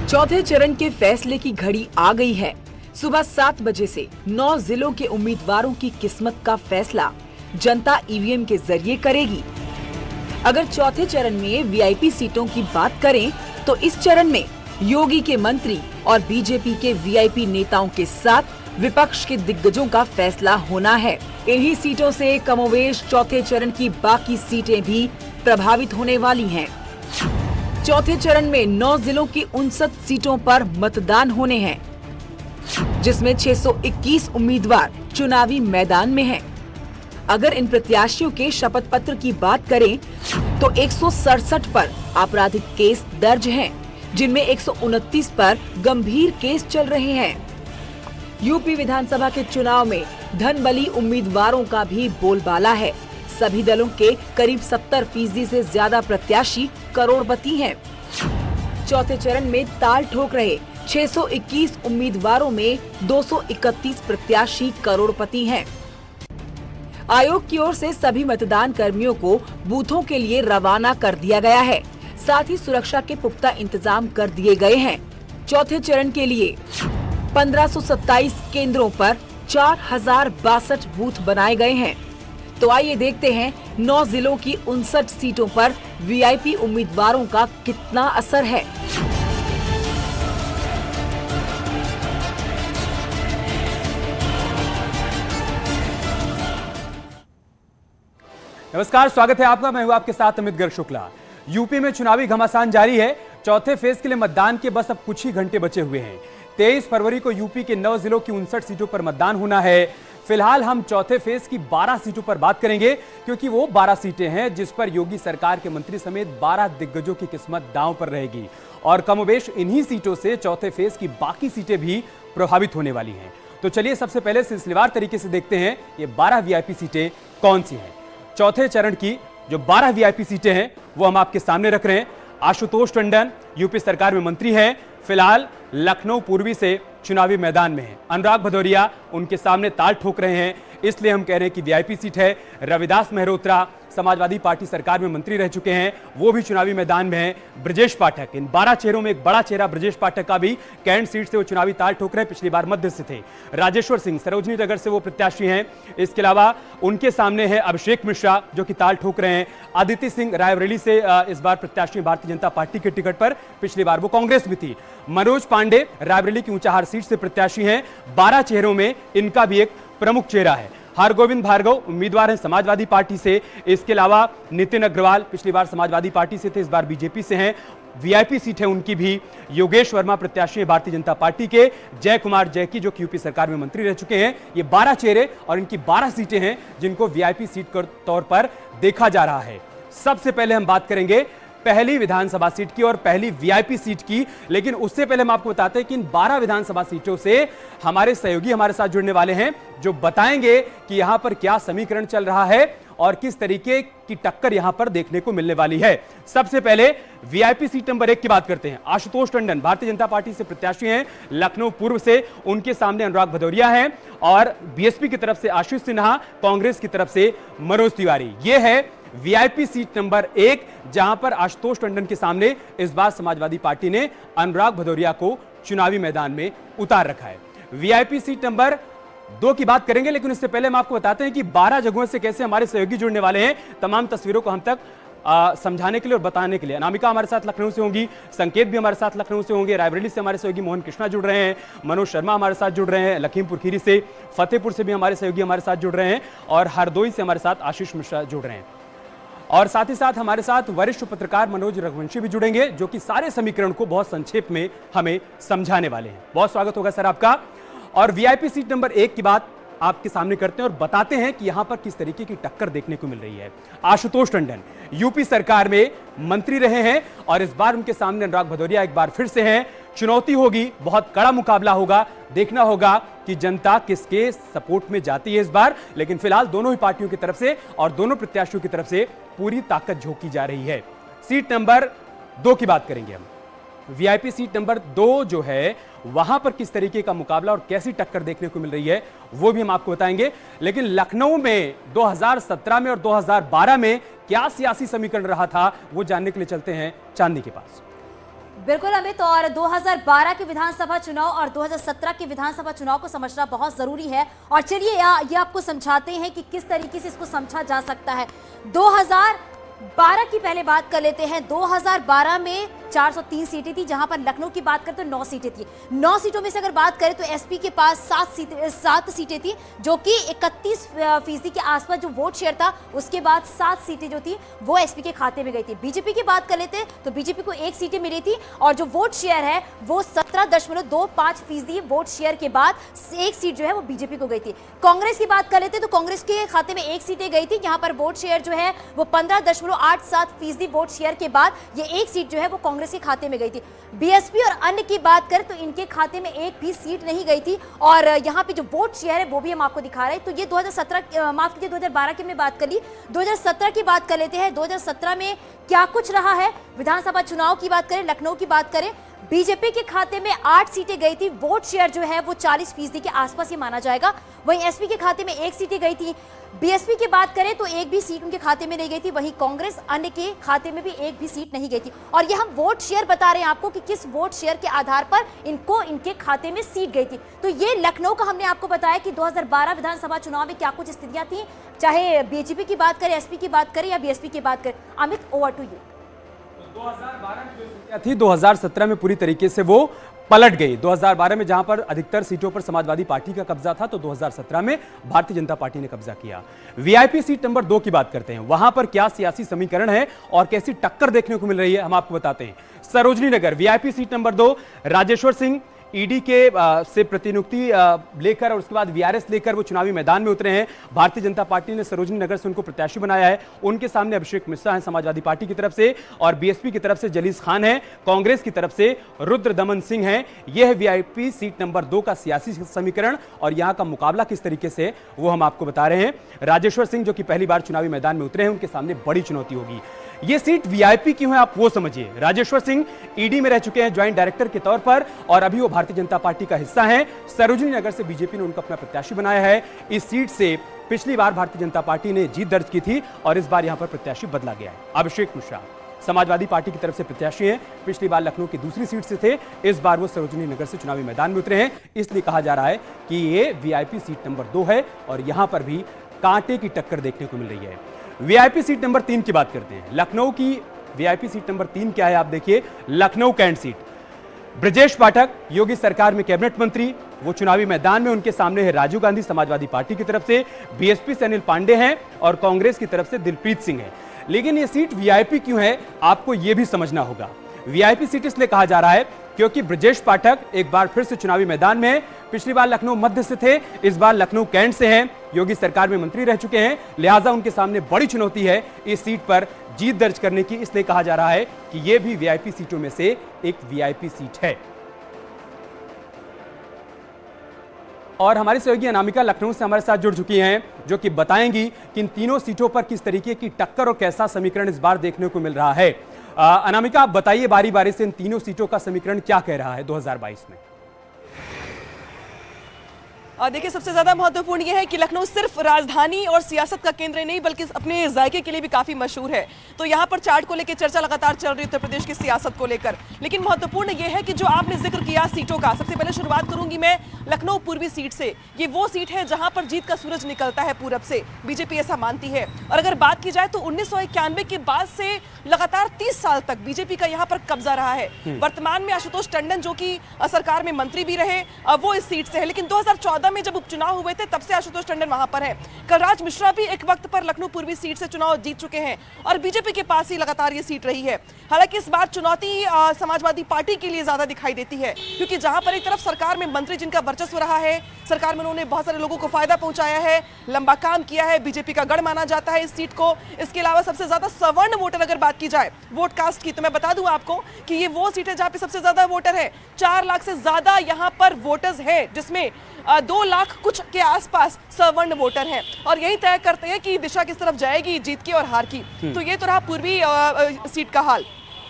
चौथे चरण के फैसले की घड़ी आ गई है। सुबह 7 बजे से 9 जिलों के उम्मीदवारों की किस्मत का फैसला जनता ईवीएम के जरिए करेगी। अगर चौथे चरण में वीआईपी सीटों की बात करें तो इस चरण में योगी के मंत्री और बीजेपी के वीआईपी नेताओं के साथ विपक्ष के दिग्गजों का फैसला होना है। इन्हीं सीटों से कमोवेश चौथे चरण की बाकी सीटें भी प्रभावित होने वाली हैं। चौथे चरण में 9 जिलों की 59 सीटों पर मतदान होने हैं, जिसमें 621 उम्मीदवार चुनावी मैदान में हैं। अगर इन प्रत्याशियों के शपथ पत्र की बात करें तो 167 पर आपराधिक केस दर्ज हैं, जिनमें 129 पर गंभीर केस चल रहे हैं। यूपी विधानसभा के चुनाव में धनबली उम्मीदवारों का भी बोलबाला है। सभी दलों के करीब 70% से ज्यादा प्रत्याशी करोड़पति हैं। चौथे चरण में ताल ठोक रहे 621 उम्मीदवारों में 231 प्रत्याशी करोड़पति हैं। आयोग की ओर से सभी मतदान कर्मियों को बूथों के लिए रवाना कर दिया गया है। साथ ही सुरक्षा के पुख्ता इंतजाम कर दिए गए हैं। चौथे चरण के लिए 1527 केंद्रों पर 4062 बूथ बनाए गए हैं। तो आइए देखते हैं 9 जिलों की 59 सीटों पर वीआईपी उम्मीदवारों का कितना असर है। नमस्कार, स्वागत है आपका। मैं हूं आपके साथ अमित गर्ग शुक्ला। यूपी में चुनावी घमासान जारी है। चौथे फेज के लिए मतदान के बस अब कुछ ही घंटे बचे हुए हैं। 23 फरवरी को यूपी के 9 जिलों की 59 सीटों पर मतदान होना है। फिलहाल हम चौथे फेज की 12 सीटों पर बात करेंगे, क्योंकि वो 12 सीटें हैं जिस पर योगी सरकार के मंत्री समेत 12 दिग्गजों की किस्मत दांव पर रहेगी। और कमोबेश इन्हीं सीटों से चौथे फेज की बाकी सीटें भी प्रभावित होने वाली हैं। तो चलिए सबसे पहले सिलसिलेवार तरीके से देखते हैं ये 12 वीआईपी सीटें कौन सी हैं। चौथे चरण की जो 12 वीआईपी सीटें हैं वो हम आपके सामने रख रहे हैं। आशुतोष टंडन यूपी सरकार में मंत्री हैं, फिलहाल लखनऊ पूर्वी से चुनावी मैदान में हैं। अनुराग भदौरिया उनके सामने ताल ठोक रहे हैं, इसलिए हम कह रहे हैं कि वीआईपी सीट है। रविदास मेहरोत्रा समाजवादी पार्टी सरकार में मंत्री रह चुके हैं, वो भी चुनावी मैदान में हैं। ब्रजेश पाठक, इन 12 चेहरों में एक बड़ा चेहरा ब्रजेश पाठक का भी कैंट सीट से वो चुनावी ताल ठोक रहे हैं, पिछली बार मध्य से थे। राजेश्वर सिंह सरोजनी नगर से वो प्रत्याशी हैं। इसके अलावा उनके सामने है अभिषेक मिश्रा जो कि ताल ठोक रहे हैं। अदिति सिंह रायबरेली से इस बार प्रत्याशी भारतीय जनता पार्टी के टिकट पर, पिछली बार वो कांग्रेस में थी। मनोज पांडे रायबरेली की ऊंचाहार सीट से प्रत्याशी हैं। 12 चेहरों में इनका भी एक प्रमुख चेहरा है। हरगोविंद भार्गव उम्मीदवार हैं समाजवादी पार्टी से। इसके अलावा नितिन अग्रवाल पिछली बार समाजवादी पार्टी से थे, इस बार बीजेपी से हैं। वीआईपी सीट है उनकी भी। योगेश वर्मा प्रत्याशी है भारतीय जनता पार्टी के। जय कुमार जैकी जो कि यूपी सरकार में मंत्री रह चुके हैं। ये 12 चेहरे और इनकी 12 सीटें हैं जिनको वीआईपी सीट के तौर पर देखा जा रहा है। सबसे पहले हम बात करेंगे पहली विधानसभा सीट की और पहली वीआईपी सीट की, लेकिन उससे पहले हम आपको बताते हैं कि इन 12 विधानसभा सीटों से हमारे सहयोगी हमारे साथ जुड़ने वाले हैं जो बताएंगे कि यहां पर क्या समीकरण चल रहा है और किस तरीके की टक्कर यहां पर देखने को मिलने वाली है। सबसे पहले वीआईपी सीट नंबर 1 की बात करते हैं। आशुतोष टंडन भारतीय जनता पार्टी से प्रत्याशी हैं, लखनऊ पूर्व से। उनके सामने अनुराग भदौरिया हैं और बीएसपी की तरफ से आशीष सिन्हा, कांग्रेस की तरफ से मनोज तिवारी। यह है वीआईपी सीट नंबर 1, जहां पर आशुतोष टंडन के सामने इस बार समाजवादी पार्टी ने अनुराग भदौरिया को चुनावी मैदान में उतार रखा है। वीआईपी सीट नंबर 2 की बात करेंगे, लेकिन इससे पहले हम आपको बताते हैं कि 12 जगहों से कैसे हमारे सहयोगी जुड़ने वाले हैं। तमाम तस्वीरों को हम तक समझाने के लिए और बताने के लिए अनामिका हमारे साथ लखनऊ से होंगी, संकेत भी हमारे साथ लखनऊ से होंगे, रायबरेली से हमारे सहयोगी मोहन कृष्णा जुड़ रहे हैं, मनोज शर्मा हमारे साथ जुड़ रहे हैं, लखीमपुर खीरी से, फतेहपुर से भी हमारे सहयोगी हमारे साथ जुड़ रहे हैं और हरदोई से हमारे साथ आशीष मिश्रा जुड़ रहे हैं। और साथ ही साथ हमारे साथ वरिष्ठ पत्रकार मनोज रघुवंशी भी जुड़ेंगे जो कि सारे समीकरण को बहुत संक्षेप में हमें समझाने वाले हैं। बहुत स्वागत होगा सर आपका। और वीआईपी सीट नंबर 1 की बात आपके सामने करते हैं और बताते हैं कि यहां पर किस तरीके की टक्कर देखने को मिल रही है। आशुतोष टंडन यूपी सरकार में मंत्री रहे हैं और इस बार उनके सामने अनुराग भदौरिया एक बार फिर से हैं। चुनौती होगी, बहुत कड़ा मुकाबला होगा, देखना होगा कि जनता किसके सपोर्ट में जाती है इस बार। लेकिन फिलहाल दोनों ही पार्टियों की तरफ से और दोनों प्रत्याशियों की तरफ से पूरी ताकत झोंकी जा रही है। सीट नंबर 2 की बात करेंगे हम। वीआईपी सीट नंबर 2 जो है वहां पर किस तरीके का मुकाबला और कैसी टक्कर देखने को मिल रही है वो भी हम आपको बताएंगे। लेकिन लखनऊ में 2017 में और 2012 में क्या सियासी समीकरण रहा था वो जानने के लिए चलते हैं चांदनी के पास। बिल्कुल अमित, और 2012 के विधानसभा चुनाव और 2017 के विधानसभा चुनाव को समझना बहुत जरूरी है। और चलिए ये आपको समझाते हैं कि किस तरीके से इसको समझा जा सकता है। 2012 की पहले बात कर लेते हैं। 2012 में 403 सीटें थी, जहां पर लखनऊ की बात करें तो 9 सीटें थी। 9 सीटों में से अगर बात करें तो एसपी के पास 7 सीटें थी, जो कि 31% के आसपास जो वोट शेयर था। उसके बाद 7 सीटें जो थी वो एसपी के खाते में गई थी। बीजेपी की बात कर लेते हैं तो बीजेपी को 1 सीटें मिली थी, और जो वोट शेयर है वो 17.25% वोट शेयर के बाद 1 सीट जो है वो बीजेपी को गई थी। कांग्रेस की बात कर लेते हैं तो कांग्रेस के खाते में 1 सीटें गई थी, यहाँ पर वोट शेयर जो है वो 15.87% वोट शेयर के बाद ये 1 सीट जो है वो कांग्रेस के खाते में गई थी। बीएसपी और अन्य की बात करें तो इनके खाते में 1 भी सीट नहीं गई थी, और यहाँ पे जो वोट शेयर है वो भी हम आपको दिखा रहे हैं। तो ये 2012 की हमने बात कर ली। 2017 की बात कर लेते हैं। 2017 में क्या कुछ रहा है। विधानसभा चुनाव की बात करें, लखनऊ की बात करें, बीजेपी के खाते में 8 सीटें गई थी। वोट शेयर जो है वो 40% के आसपास ही माना जाएगा। वहीं एसपी के खाते में 1 सीटें गई थी। बीएसपी की बात करें तो 1 भी सीट उनके खाते में नहीं गई थी। वहीं कांग्रेस अन्य के खाते में भी 1 भी सीट नहीं गई थी। और ये हम वोट शेयर बता रहे हैं आपको कि किस वोट शेयर के आधार पर इनके खाते में सीट गई थी। तो ये लखनऊ का हमने आपको बताया कि 2012 विधानसभा चुनाव में क्या कुछ स्थितियां थी, चाहे बीजेपी की बात करें, एसपी की बात करें या बीएसपी की बात करें। Amit, over to you. 2012 में जो स्थितियां थी 2017 में पूरी तरीके से वो पलट गई। 2012 में जहां पर अधिकतर सीटों पर समाजवादी पार्टी का कब्जा था, तो 2017 में भारतीय जनता पार्टी ने कब्जा किया। वीआईपी सीट नंबर 2 की बात करते हैं। वहां पर क्या सियासी समीकरण है और कैसी टक्कर देखने को मिल रही है, हम आपको बताते हैं। Sarojini Nagar VIP seat number 2, Rajeshwar Singh ED के से प्रतिनियुक्ति लेकर और उसके बाद वीआरएस लेकर वो चुनावी मैदान में उतरे हैं। भारतीय जनता पार्टी ने सरोजनी नगर से उनको प्रत्याशी बनाया है। उनके सामने अभिषेक मिश्रा हैं समाजवादी पार्टी की तरफ से, और बीएसपी की तरफ से जलीस खान है, कांग्रेस की तरफ से रुद्र दमन सिंह हैं। यह है वीआईपी सीट नंबर 2 का सियासी समीकरण, और यहां का मुकाबला किस तरीके से वो हम आपको बता रहे हैं। राजेश्वर सिंह जो कि पहली बार चुनावी मैदान में उतरे हैं, उनके सामने बड़ी चुनौती होगी। ये सीट वीआईपी क्यों है आप वो समझिए। राजेश्वर सिंह ईडी में रह चुके हैं ज्वाइंट डायरेक्टर के तौर पर, और अभी वो भारतीय जनता पार्टी का हिस्सा हैं। सरोजनी नगर से बीजेपी ने उनको अपना प्रत्याशी बनाया है। इस सीट से पिछली बार भारतीय जनता पार्टी ने जीत दर्ज की थी, और इस बार यहां पर प्रत्याशी बदला गया है। अभिषेक मिश्रा समाजवादी पार्टी की तरफ से प्रत्याशी हैं। पिछली बार लखनऊ की दूसरी सीट से थे, इस बार वो सरोजनी नगर से चुनावी मैदान में उतरे हैं। इसलिए कहा जा रहा है कि ये वीआईपी सीट नंबर 2 है, और यहां पर भी कांटे की टक्कर देखने को मिल रही है। वीआईपी सीट नंबर 3 की बात करते हैं। लखनऊ की वीआईपी सीट नंबर 3 क्या है आप देखिए। लखनऊ कैंट सीट, ब्रजेश पाठक योगी सरकार में कैबिनेट मंत्री, वो चुनावी मैदान में। उनके सामने है राजीव गांधी समाजवादी पार्टी की तरफ से, बीएसपी से अनिल पांडे हैं, और कांग्रेस की तरफ से दिलप्रीत सिंह है। लेकिन ये सीट वीआईपी क्यों है आपको ये भी समझना होगा। वीआईपी सीट इसलिए कहा जा रहा है क्योंकि ब्रजेश पाठक एक बार फिर से चुनावी मैदान में है। पिछली बार लखनऊ मध्य से थे, इस बार लखनऊ कैंट से हैं। योगी सरकार में मंत्री रह चुके हैं, लिहाजा उनके सामने बड़ी चुनौती है इस सीट पर जीत दर्ज करने की। इसलिए कहा जा रहा है कि यह भी वीआईपी सीटों में से एक वीआईपी सीट है। और हमारी सहयोगी अनामिका लखनऊ से हमारे साथ जुड़ चुकी हैं, जो कि बताएंगी कि इन तीनों सीटों पर किस तरीके की टक्कर और कैसा समीकरण इस बार देखने को मिल रहा है। अनामिका, आप बताइए बारी बारी से इन तीनों सीटों का समीकरण क्या कह रहा है 2022 में। देखिए, सबसे ज्यादा महत्वपूर्ण यह है कि लखनऊ सिर्फ राजधानी और सियासत का केंद्र नहीं बल्कि अपने जायके के लिए भी काफी मशहूर है। तो यहाँ पर चार्ट को लेकर चर्चा लगातार चल रही है उत्तर प्रदेश की सियासत को लेकर। लेकिन महत्वपूर्ण यह है कि जो आपने जिक्र किया सीटों का, सबसे पहले शुरुआत करूंगी मैं लखनऊ पूर्वी सीट से। ये वो सीट है जहां पर जीत का सूरज निकलता है पूरब से, बीजेपी ऐसा मानती है। और अगर बात की जाए तो 1991 के बाद से लगातार 30 साल तक बीजेपी का यहाँ पर कब्जा रहा है। वर्तमान में आशुतोष टंडन जो कि सरकार में मंत्री भी रहे, वो इस सीट से है। लेकिन 2014 में जब उपचुनाव हुए थे तब से आशुतोष टंडन वहां पर है। कलराज मिश्रा भी एक वक्त पर लखनऊ पूर्वी सीट से चुनाव जीत चुके हैं, और बीजेपी के पास ही लगातार ये सीट रही है। हालांकि इस बार चुनौती समाजवादी पार्टी के लिए ज्यादा दिखाई देती है, क्योंकि जहां पर एक तरफ सरकार में मंत्री जिनका वर्चस्व रहा है, सरकार में उन्होंने बहुत सारे लोगों को फायदा पहुंचाया है, लंबा काम किया है, बीजेपी का गढ़ माना जाता है इस सीट को। इसके अलावा सबसे ज्यादा सवर्ण वोटर अगर बात की जाए वोट कास्ट की, तो मैं बता दूं आपको कि ये वो सीट है जहां पे सबसे ज्यादा वोटर है। 4 लाख से ज्यादा यहां पर वोटर्स हैं, जिसमें 2 लाख कुछ के आसपास सवर्ण वोटर हैं, और यही तय करते हैं कि दिशा किस तरफ जाएगी जीत की और हार की। तो ये तो रहा पूर्वी सीट का हाल,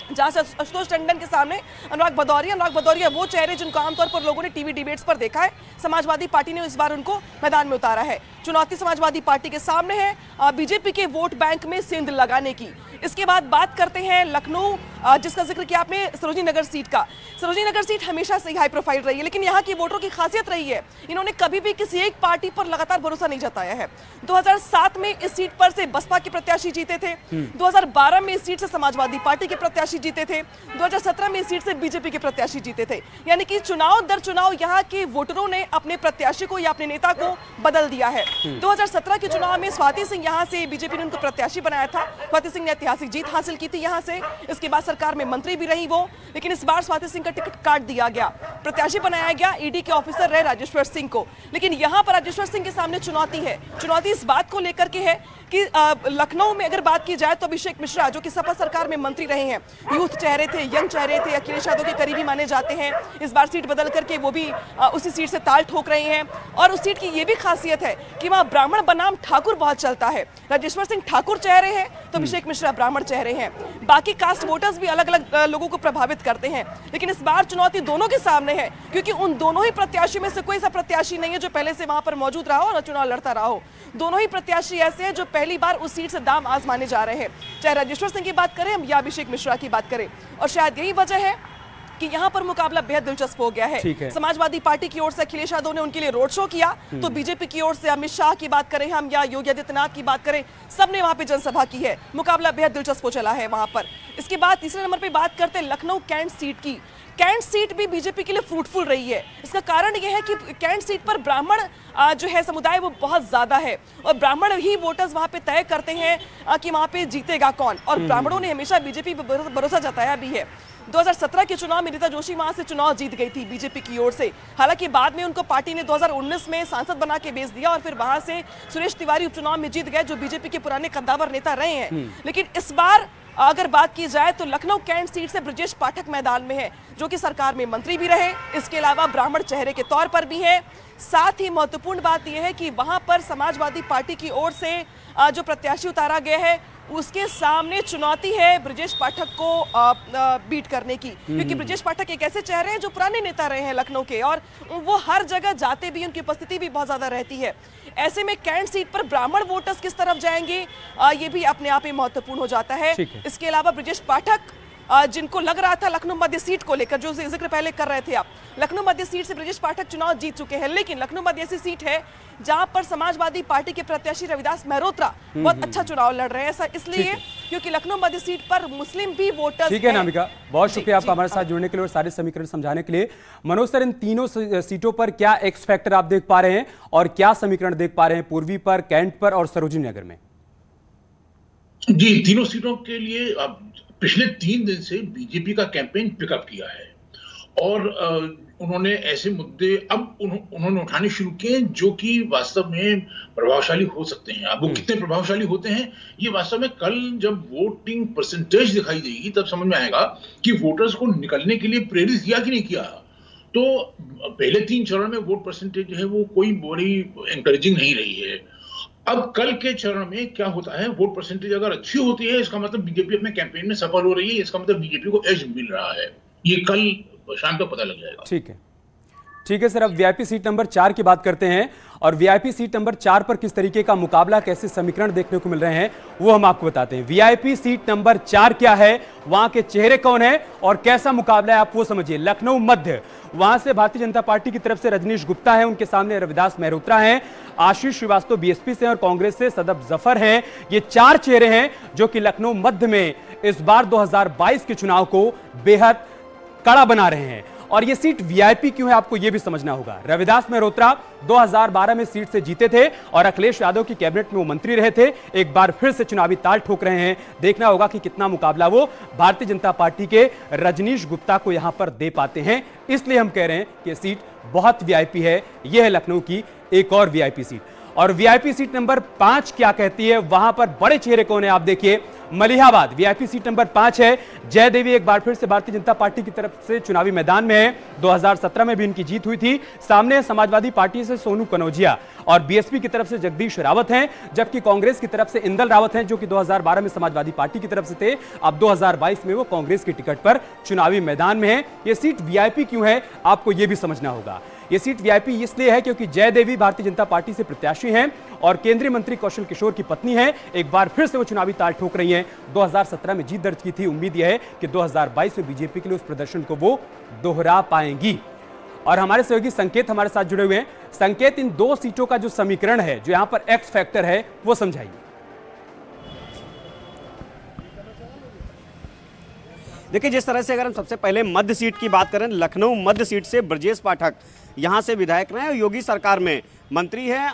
जहां से आशुतोष टंडन के सामने अनुराग भदौरिया वो चेहरे जिनको आमतौर पर लोगों ने टीवी डिबेट्स पर देखा है। समाजवादी पार्टी ने इस बार उनको मैदान में उतारा है। चुनौती समाजवादी पार्टी के सामने है बीजेपी के वोट बैंक में सेंध लगाने की। इसके बाद बात करते हैं लखनऊ जिसका जिक्र किया आपने सरोजनी नगर सीट का। सरोजनी नगर सीट हमेशा से हाई प्रोफाइल रही है, लेकिन यहाँ की वोटरों की खासियत रही है, इन्होंने कभी भी किसी एक पार्टी पर लगातार भरोसा नहीं जताया है। 2007 में इस सीट पर से बसपा के प्रत्याशी जीते थे, 2012 में इस सीट से समाजवादी पार्टी के प्रत्याशी जीते थे, 2017 में इस सीट से बीजेपी के प्रत्याशी जीते थे। यानी कि चुनाव दर चुनाव यहाँ के वोटरों ने अपने प्रत्याशी को या अपने नेता को बदल दिया है। 2017 के चुनाव में स्वाति सिंह यहाँ से बीजेपी ने उनको प्रत्याशी बनाया था। स्वाति सिंह ने ऐतिहासिक जीत हासिल की थी यहाँ से, इसके बाद सरकार में मंत्री भी रही वो, लेकिन इस बार स्वाति सिंह का टिकट काट दिया गया, प्रत्याशी बनाया गया ईडी के ऑफिसर रहे राजेश्वर सिंह को। लेकिन यहाँ पर राजेश्वर सिंह के सामने चुनौती है। चुनौती इस बात को लेकर के है कि लखनऊ में अगर बात की जाए तो अभिषेक मिश्रा जो कि सपा सरकार में मंत्री रहे हैं, यूथ चेहरे थे, यंग चेहरे थे, अखिलेश यादव के करीबी माने जाते हैं, इस बार सीट बदल करके वो भी उसी सीट से ताल ठोक रहे हैं। और उस सीट की ये भी खासियत है कि वहाँ ब्राह्मण बनाम ठाकुर बहुत चलता है। राजेश्वर सिंह ठाकुर चेहरे हैं तो अभिषेक मिश्रा ब्राह्मण चेहरे हैं। बाकी कास्ट वोटर्स भी अलग अलग लोगों को प्रभावित करते हैं, लेकिन इस बार चुनौती दोनों के सामने है, क्योंकि उन दोनों ही प्रत्याशियों में से कोई ऐसा प्रत्याशी नहीं है जो पहले से वहां पर मौजूद रहा हो और चुनाव लड़ता रहा हो। दोनों ही प्रत्याशी ऐसे हैं जो पहली बार उस सीट से दाम आजमाने जा रहे हैं, चाहे राजेश्वर सिंह की बात करें या अभिषेक मिश्रा की बात करें। और शायद यही वजह है कि यहाँ पर मुकाबला बेहद दिलचस्प हो गया है। समाजवादी पार्टी की ओर से अखिलेश यादव ने उनके लिए रोड शो किया, तो बीजेपी की ओर से अमित शाह की बात करें हम या योगी आदित्यनाथ की बात करें, सबने वहां पे जनसभा की है। मुकाबला बेहद दिलचस्प हो चला है वहां पर। इसके बाद तीसरे नंबर पे बात करते हैं लखनऊ कैंट सीट की। कैंट सीट भी बीजेपी के लिए फ्रूटफुल रही है। इसका कारण यह है कि कैंट सीट पर ब्राह्मण जो है समुदाय वो बहुत ज्यादा है, और ब्राह्मण ही वोटर्स वहां पे तय करते हैं कि वहां पे जीतेगा कौन, और ब्राह्मणों ने हमेशा बीजेपी पर भरोसा जताया भी है। 2017 के चुनाव में रीता जोशी वहां से चुनाव जीत गई थी बीजेपी की ओर से। हालांकि बाद में उनको पार्टी ने 2019 में सांसद बना के भेज दिया और फिर वहां से सुरेश तिवारी उपचुनाव में जीत गए, जो बीजेपी के पुराने कद्दावर नेता रहे हैं। लेकिन इस बार अगर बात की जाए तो लखनऊ कैंट सीट से ब्रजेश पाठक मैदान में है, जो कि सरकार में मंत्री भी रहे, इसके अलावा ब्राह्मण चेहरे के तौर पर भी है। साथ ही महत्वपूर्ण बात यह है कि वहां पर समाजवादी पार्टी की ओर से जो प्रत्याशी उतारा गया है उसके सामने चुनौती है ब्रजेश पाठक को बीट करने की, क्योंकि ब्रजेश पाठक एक ऐसे चेहरे हैं जो पुराने नेता रहे हैं लखनऊ के, और वो हर जगह जाते भी, उनकी उपस्थिति भी बहुत ज्यादा रहती है। ऐसे में कैंट सीट पर ब्राह्मण वोटर्स किस तरफ जाएंगे ये भी अपने आप में महत्वपूर्ण हो जाता है। इसके अलावा ब्रजेश पाठक जिनको लग रहा था लखनऊ मध्य सीट को लेकर, जो जिक्र पहले कर रहे थे आप, लखनऊ मध्य सीट से ब्रजेश पाठक चुनाव जीत चुके हैं, लेकिन लखनऊ मध्य ऐसी सीट है जहां पर समाजवादी पार्टी के प्रत्याशी रविदास मेहरोत्रा बहुत अच्छा चुनाव लड़ रहे हैं। ऐसा इसलिए क्योंकि लखनऊ मध्य सीट पर मुस्लिम भी वोटर्स। ठीक है नामिका, बहुत शुक्रिया आपका हमारे साथ जुड़ने के लिए और सारे समीकरण समझाने के लिए। मनोज सर, इन तीनों सीटों पर क्या एक्स फैक्टर आप देख पा रहे हैं और क्या समीकरण देख पा रहे हैं, पूर्वी पर, कैंट पर और सरोजिनी नगर में? जी, तीनों सीटों के लिए पिछले 3 दिन से बीजेपी का कैंपेन पिकअप किया है, और उन्होंने ऐसे मुद्दे अब उन्होंने उठाने शुरू किए जो कि वास्तव में प्रभावशाली हो सकते हैं। अब वो कितने प्रभावशाली होते हैं ये वास्तव में कल जब वोटिंग परसेंटेज दिखाई देगी तब समझ में आएगा कि वोटर्स को निकलने के लिए प्रेरित किया कि नहीं किया। तो पहले 3 चरण में वोट परसेंटेज जो है वो कोई बड़ी एनकरेजिंग नहीं रही है। अब कल के चरण में क्या होता है, वोट परसेंटेज अगर अच्छी होती है इसका मतलब बीजेपी अपने कैंपेन में सफल हो रही है, इसका मतलब बीजेपी को एज मिल रहा है। ये कल शाम को पता लग जाएगा। ठीक है सर, अब वीआईपी सीट नंबर 4 की बात करते हैं, और वीआईपी सीट नंबर 4 पर किस तरीके का मुकाबला, कैसे समीकरण देखने को मिल रहे हैं वो हम आपको बताते हैं। वीआईपी सीट नंबर 4 क्या है, वहां के चेहरे कौन है और कैसा मुकाबला है, आप वो समझिए। लखनऊ मध्य, वहां से भारतीय जनता पार्टी की तरफ से रजनीश गुप्ता है, उनके सामने रविदास मेहरोत्रा हैं, आशीष श्रीवास्तव बीएसपी से और कांग्रेस से सदब जफर हैं। ये 4 चेहरे हैं जो कि लखनऊ मध्य में इस बार 2022 के चुनाव को बेहद कड़ा बना रहे हैं। और ये सीट वीआईपी क्यों है आपको ये भी समझना होगा। रविदास मेहरोत्रा 2012 में सीट से जीते थे और अखिलेश यादव की कैबिनेट में वो मंत्री रहे थे, एक बार फिर से चुनावी ताल ठोक रहे हैं। देखना होगा कि कितना मुकाबला वो भारतीय जनता पार्टी के रजनीश गुप्ता को यहां पर दे पाते हैं। इसलिए हम कह रहे हैं कि सीट बहुत वीआईपी है। यह है लखनऊ की एक और वीआईपी सीट। और वीआईपी सीट नंबर 5 क्या कहती है, वहां पर बड़े चेहरे कौन है आप देखिए। मलिहाबाद वीआईपी सीट नंबर 5 है। जय देवी एक बार फिर से भारतीय जनता पार्टी की तरफ से चुनावी मैदान में है, 2017 में भी इनकी जीत हुई थी। सामने समाजवादी पार्टी से सोनू कनौजिया और बीएसपी की तरफ से जगदीश रावत हैं, जबकि कांग्रेस की तरफ से इंदल रावत हैं जो कि 2012 में समाजवादी पार्टी की तरफ से थे, अब 2022 में वो कांग्रेस की टिकट पर चुनावी मैदान में है। ये सीट वीआईपी क्यों है आपको ये भी समझना होगा। ये सीट वीआईपी इसलिए है क्योंकि जयदेवी भारतीय जनता पार्टी से प्रत्याशी हैं और केंद्रीय मंत्री कौशल किशोर की पत्नी हैं। एक बार फिर से वो चुनावी ताल ठोक रही हैं। 2017 में जीत दर्ज की थी। उम्मीद यह है कि 2022 में बीजेपी के लिए उस प्रदर्शन को वो दोहरा पाएंगी। और हमारे सहयोगी संकेत हमारे साथ जुड़े हुए हैं। संकेत, इन 2 सीटों का जो समीकरण है, जो यहां पर एक्स फैक्टर है, वो समझाइए। देखिए, जिस तरह से अगर हम सबसे पहले मध्य सीट की बात करें, लखनऊ मध्य सीट से ब्रजेश पाठक यहां से विधायक रहे, योगी सरकार में मंत्री हैं।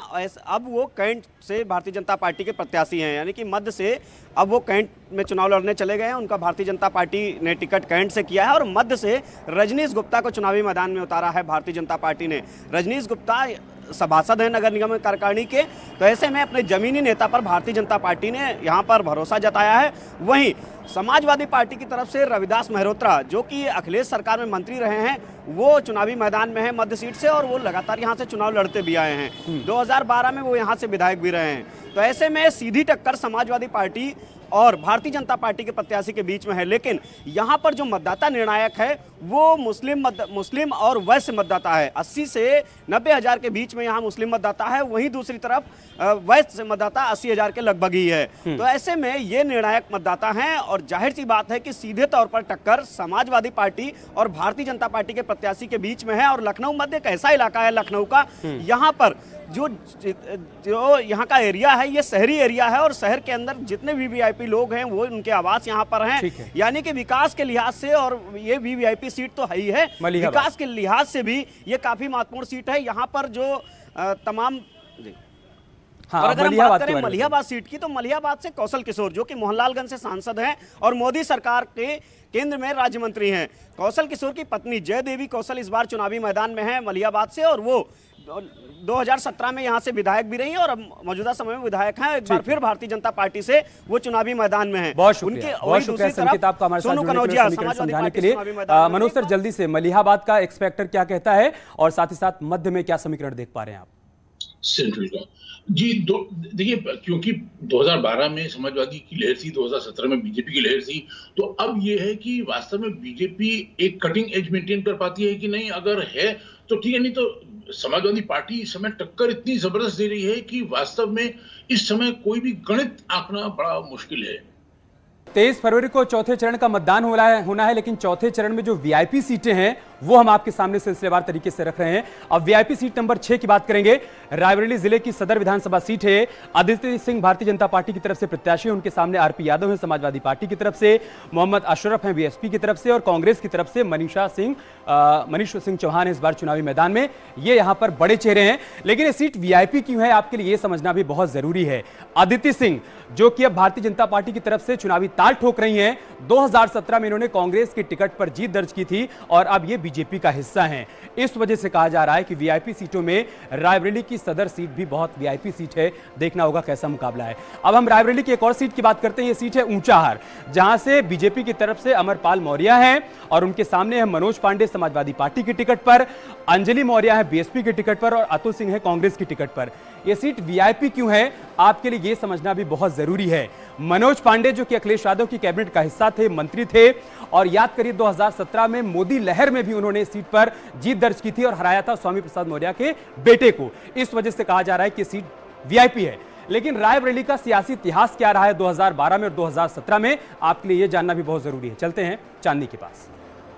अब वो कैंट से भारतीय जनता पार्टी के प्रत्याशी हैं, यानी कि मध्य से अब वो कैंट में चुनाव लड़ने चले गए हैं। उनका भारतीय जनता पार्टी ने टिकट कैंट से किया है और मध्य से रजनीश गुप्ता को चुनावी मैदान में उतारा है भारतीय जनता पार्टी ने। रजनीश गुप्ता सभासद हैं नगर निगम कार्यकारिणी के, तो ऐसे में अपने जमीनी नेता पर भारतीय जनता पार्टी ने यहाँ पर भरोसा जताया है। वहीं समाजवादी पार्टी की तरफ से रविदास मेहरोत्रा, जो कि अखिलेश सरकार में मंत्री रहे हैं, वो चुनावी मैदान में है मध्य सीट से और वो लगातार यहाँ से चुनाव लड़ते भी आए हैं। 2012 में वो यहाँ से विधायक भी रहे हैं। तो ऐसे में सीधी टक्कर समाजवादी पार्टी और भारतीय जनता पार्टी के प्रत्याशी के बीच में है। लेकिन यहाँ पर जो मतदाता निर्णायक है वो मुस्लिम और वैश्य मतदाता है। 80 से 90 हज़ार के बीच में यहाँ मुस्लिम मतदाता है, वहीं दूसरी तरफ वैश्य मतदाता 80 हज़ार के लगभग ही है। तो ऐसे में ये निर्णायक मतदाता हैं और जाहिर सी बात है कि सीधे तौर पर टक्कर समाजवादी पार्टी और भारतीय जनता पार्टी के प्रत्याशी के बीच में है। और लखनऊ मध्य एक ऐसा इलाका है लखनऊ का, यहाँ पर जो यहाँ का एरिया है ये शहरी एरिया है और शहर के अंदर जितने भी वीआईपी लोग हैं वो उनके आवास यहाँ पर हैं। यानी कि विकास के लिहाज से, और ये भी वीआईपी सीट तो है ही है, विकास के लिहाज से भी ये काफी महत्वपूर्ण सीट है। यहाँ पर जो तमाम और अगर हम बात करें मलिहाबाद सीट की, तो मलिहाबाद से कौशल किशोर, जो कि मोहनलालगंज से सांसद हैं और मोदी सरकार के केंद्र में राज्य मंत्री हैं, कौशल किशोर की पत्नी जयदेवी कौशल इस बार चुनावी मैदान में है मलिहाबाद से, और वो 2017 में यहाँ से विधायक भी रही और अब मौजूदा समय में विधायक हैं। एक बार फिर भारतीय जनता पार्टी से वो चुनावी मैदान में है। बहुत शुक्रिया संकेत, आपका हमारे साथ समझाने के लिए। मनोज सर, जल्दी से मलिहाबाद का एक्स फैक्टर क्या कहता है और साथ ही साथ मध्य में क्या समीकरण देख पा रहे हैं आप? सेंट्रल का जी देखिए, क्योंकि 2012 में समाजवादी की लहर थी, 2017 में बीजेपी की लहर थी, तो अब ये है कि वास्तव में बीजेपी एक कटिंग एज मेंटेन कर पाती है कि नहीं। अगर है तो ठीक है, नहीं तो समाजवादी पार्टी इस समय टक्कर इतनी जबरदस्त दे रही है कि वास्तव में इस समय कोई भी गणित आंकना बड़ा मुश्किल है। 23 फरवरी को चौथे चरण का मतदान होना है, लेकिन चौथे चरण में जो वीआईपी सीटें हैं वो हम आपके सामने सिलसिलेवार तरीके से रख रहे हैं। अब वीआईपी सीट नंबर 6 की बात करेंगे। रायबरेली जिले की सदर विधानसभा सीट है। अदिति सिंह भारतीय जनता पार्टी की तरफ से प्रत्याशी हैं, उनके सामने आरपी यादव हैं समाजवादी पार्टी की तरफ से, मोहम्मद अशरफ हैं बीएसपी की तरफ से, और कांग्रेस की तरफ से मनीष सिंह चौहान है इस बार चुनावी मैदान में। ये यहाँ पर बड़े चेहरे हैं, लेकिन ये सीट वीआईपी क्यों है आपके लिए ये समझना भी बहुत जरूरी है। अदिति सिंह, जो कि अब भारतीय जनता पार्टी की तरफ से चुनावी ताल ठोक रही हैं, 2017 में इन्होंने कांग्रेस की टिकट पर जीत दर्ज की थी और अब ये बीजेपी का हिस्सा हैं। इस वजह से कहा जा रहा है कि वीआईपी सीटों में रायबरेली की सदर सीट भी बहुत वीआईपी सीट है। देखना होगा कैसा मुकाबला है। अब हम रायबरेली की एक और सीट की बात करते हैं। ये सीट है ऊंचाहार, जहां से बीजेपी की तरफ से अमरपाल मौर्य हैं और उनके सामने है मनोज पांडे समाजवादी पार्टी की टिकट पर, अंजलि मौर्य है बीएसपी की टिकट पर और अतुल सिंह है कांग्रेस की टिकट पर। यह सीट वीआईपी क्यों है आपके लिए यह समझना भी बहुत जरूरी है। मनोज पांडे, जो कि अखिलेश यादव की कैबिनेट का हिस्सा थे, मंत्री थे, और याद करिए 2017 में मोदी लहर में भी उन्होंने इस सीट पर जीत दर्ज की थी और हराया था स्वामी प्रसाद मौर्य के बेटे को। इस वजह से कहा जा रहा है कि सीट वीआईपी है। लेकिन रायबरेली का सियासी इतिहास क्या रहा है 2012 में और 2017 में, आपके लिए यह जानना भी बहुत जरूरी है। चलते हैं चांदनी के पास।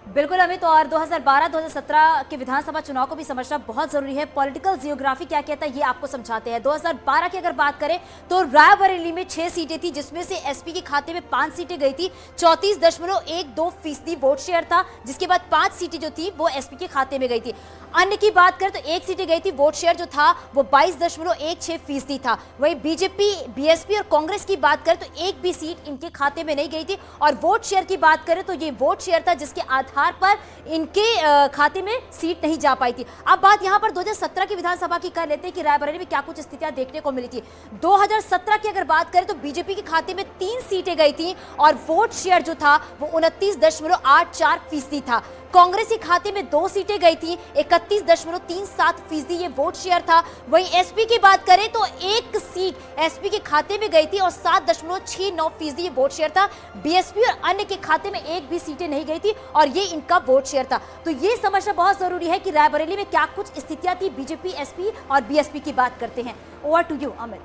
बिल्कुल अमित, और 2012-2017 के विधानसभा चुनाव को भी समझना बहुत जरूरी है। पॉलिटिकल जियोग्राफी क्या कहता है ये आपको समझाते हैं। 2012 की अगर बात करें तो रायबरेली में 6 सीटें थी, जिसमें से एसपी के खाते में 5 सीटें गई थी। 34.12% वोट शेयर था, जिसके बाद 5 सीटें जो थी वो एसपी के खाते में गई थी। अन्य की बात करें तो 1 सीटें गई थी, वोट शेयर जो था वो 22.16% था। वही बीजेपी, बीएसपी और कांग्रेस की बात करें तो एक भी सीट इनके खाते में नहीं गई थी। और वोट शेयर की बात करें तो ये वोट शेयर था जिसके आधार पर इनके खाते में सीट नहीं जा पाई थी। अब बात यहां पर 2017 की विधानसभा की कर लेते हैं कि रायबरेली में क्या कुछ स्थितियां देखने को मिली थी। 2017 की अगर बात करें तो बीजेपी के खाते में 3 सीटें गई थी और वोट शेयर जो था वो 29.84% था। कांग्रेस के खाते में 2 सीटें गई थी, 31.37% ये वोट शेयर था। वहीं एसपी की बात करें तो 1 सीट एसपी के खाते में गई थी और 7.69% ये वोट शेयर था। बीएसपी और अन्य के खाते में 1 भी सीटें नहीं गई थी और ये इनका वोट शेयर था। तो ये समझना बहुत जरूरी है कि रायबरेली में क्या कुछ स्थितियां थी। बीजेपी, एसपी और बीएसपी की बात करते हैं। Over to you Amit.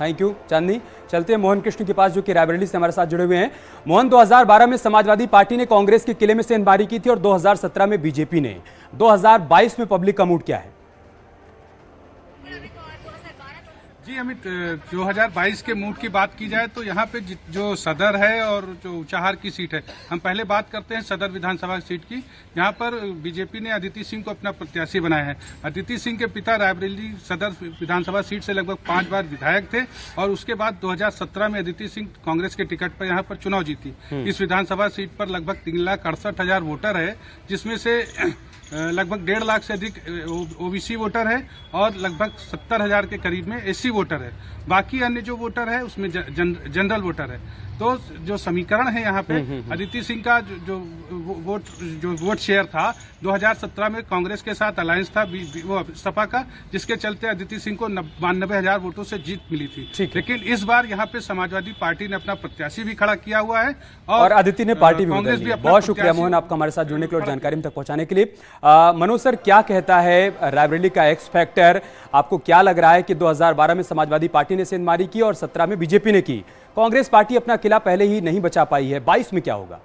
Thank you Chandni. चलते हैं मोहन कृष्ण के पास जो कि रायबरेली से हमारे साथ जुड़े हुए हैं। मोहन, 2012 में समाजवादी पार्टी ने कांग्रेस के किले में सेंधमारी की थी और 2017 में बीजेपी ने। 2022 में पब्लिक का मूड क्या है? जी अमित, 2022 के मूड की बात की जाए तो यहाँ पे जो सदर है और जो ऊंचाहार की सीट है, हम पहले बात करते हैं सदर विधानसभा सीट की। यहाँ पर बीजेपी ने अदिति सिंह को अपना प्रत्याशी बनाया है। अदिति सिंह के पिता रायबरेली सदर विधानसभा सीट से लगभग 5 बार विधायक थे और उसके बाद 2017 में अदिति सिंह कांग्रेस के टिकट पर यहाँ पर चुनाव जीती। इस विधानसभा सीट पर लगभग 3,68,000 वोटर है, जिसमें से लगभग 1.5 लाख से अधिक ओबीसी वोटर है और लगभग 70,000 के करीब में एससी वोटर है। बाकी अन्य जो वोटर है उसमें जनरल वोटर है। तो जो समीकरण है यहाँ पे, अदिति सिंह का जो वोट शेयर था 2017 में कांग्रेस के साथ अलायंस था वो सपा का, जिसके चलते अदिति सिंह को 92,000 वोटों से जीत मिली थी। लेकिन इस बार यहाँ पे समाजवादी पार्टी ने अपना प्रत्याशी भी खड़ा किया हुआ है और अदिति ने पार्टी भी बदल ली है। बहुत शुक्रिया मोहन आपका हमारे साथ जुड़ने के लिए और जानकारी तक पहुंचाने के लिए। मनोज सर, क्या कहता है रायबरेली का एक्स फैक्टर? आपको क्या लग रहा है कि 2012 में समाजवादी पार्टी ने सेंधमारी की और 17 में बीजेपी ने की? कांग्रेस पार्टी अपना किला पहले ही नहीं बचा पाई है, 22 में क्या होगा?